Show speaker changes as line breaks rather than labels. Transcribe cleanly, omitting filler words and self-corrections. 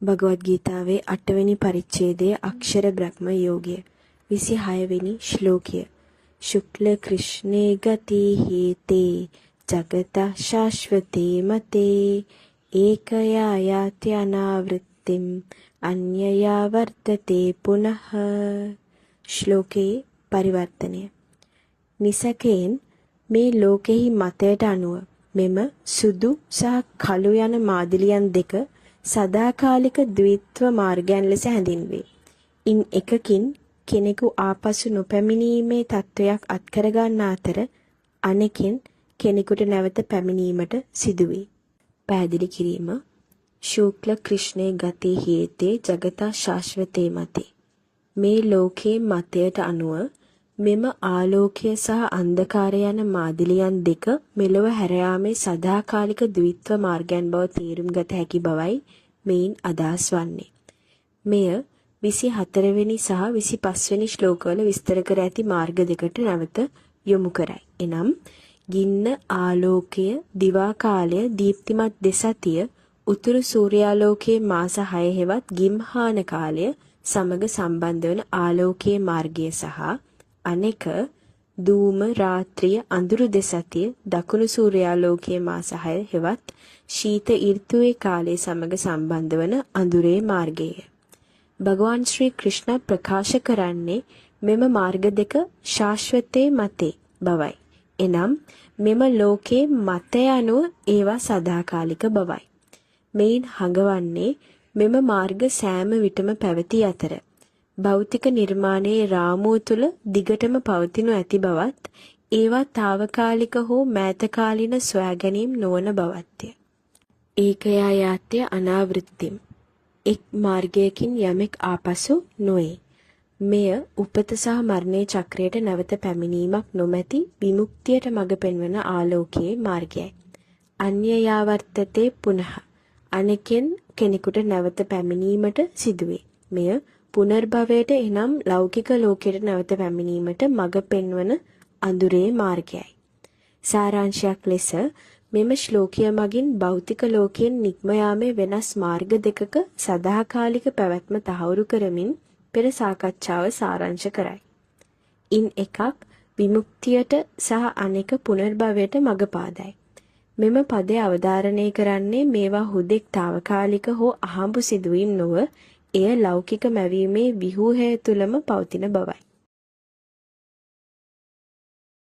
භගවත් ගීතාවේ 8 වෙනි පරිච්ඡේදයේ අක්ෂර බ්‍රහ්ම යෝගය 26 වෙනි ශ්ලෝකය. ශුක්ල කෘෂ්ණේ ගති හේතේ ජගත ශාශ්වතේ මතේ ඒකයා යාති අනාවෘත්තිම් අඤ්ඤයා වර්තතේ පුනః. ශ්ලෝකේ පරිවර්තනය. නිසකෙන් මේ ලෝකෙහි මතයට අනුව මෙම සුදු සහ කළු යන මාදිලියන් දෙක සදාකාලික ද්විත්ව මාර්ගයන් ලෙස හැඳින්වේ. ඉන් එකකින් කෙනෙකු ආපසු නොපැමිණීමේ තත්වයක් අත්කර ගන්නා අතර අනෙකින් කෙනෙකුට නැවත පැමිණීමට සිදුවේ. පැහැදිලි කිරීම. ශුක්ල කෘෂ්ණේ ගති හේතේ ජගතා ශාශ්වතේ මතේ. මේ ලෝකයේ මතයට අනුව මෙම ආලෝකය සහ අන්ධකාරය යන මාදිලියන් දෙක මෙලොව හැර යාමේ සදාකාලික ද්විත්ව මාර්ගයන් බව තේරුම් ගත හැකි බවයි මෙයින් අදහස් වන්නේ. මෙය 24 වෙනි සහ 25 වෙනි ශ්ලෝකවල විස්තර කර ඇති මාර්ග දෙකට නැවත යොමු කරයි. එනම් ගින්න ආලෝකය දිවා කාලය දීප්තිමත් දෙසතිය උතුරු සූර්යාලෝකයේ මාස 6 හෙවත් ගිම්හාන කාලය සමග සම්බන්ධ වන ආලෝකයේ මාර්ගය සහ අනෙක දූම රාත්‍රිය අඳුරු දෙසතිය දකුණු සූර්යාලෝකයේ මාස 6 හෙවත් ශීත ඍතුවේ කාලය සමග සම්බන්ධ වන අඳුරේ මාර්ගය. භගවාන් ශ්‍රී කෘෂ්ණ ප්‍රකාශ කරන්නේ මෙම මාර්ග දෙක ශාශ්වතේ මතේ බවයි. එනම් මෙම ලෝකේ මතය අනුව ඒවා සදාකාලික බවයි. මෙයින් හඟවන්නේ මෙම මාර්ග සෑම විටම පැවති අතර භෞතික නිර්මාණයේ රාමුව තුල දිගටම පවතිනු ඇති බවත් ඒවා తాවකාලික හෝ මෑතකාලීන සොයාගැනීම් නොවන බවත්ය. ඒකයා යාත්‍ය අනාවෘත්තිම්. එක් මාර්ගයකින් යමෙක් ආපසු නොවේ. මෙය උපත සහ මරණයේ චක්‍රයට නැවත පැමිණීමක් නොමැති විමුක්තියට මඟ පෙන්වන ආලෝකයේ මාර්ගයයි. අඤ්ඤයාවර්තතේ පුනః. අනෙකෙන් කෙනෙකුට නැවත පැමිණීමට සිදුවේ. මෙය පුනර්භවයට එනම් ලෞකික ලෝකයට නැවත පැමිණීමට මඟ පෙන්වන අඳුරේ මාර්ගයයි. සාරාංශයක් ලෙස මෙම ශ්ලෝකය මගින් භෞතික ලෝකයෙන් නික්ම යාමේ වෙනස් මාර්ග දෙකක සදාකාලික පැවැත්ම තහවුරු කරමින් පෙර සාකච්ඡාව සාරාංශ කරයි. ඉන් එකක් විමුක්තියට සහ අනෙක පුනර්භවයට මඟ පාදයි. මෙම පදය අවධාරණය කරන්නේ මේවා හුදෙක් తాවකාලික හෝ අහඹු සිදුවීම් නොව එය ලෞකික මැවීමේ විහූහය තුලම පවතින බවයි.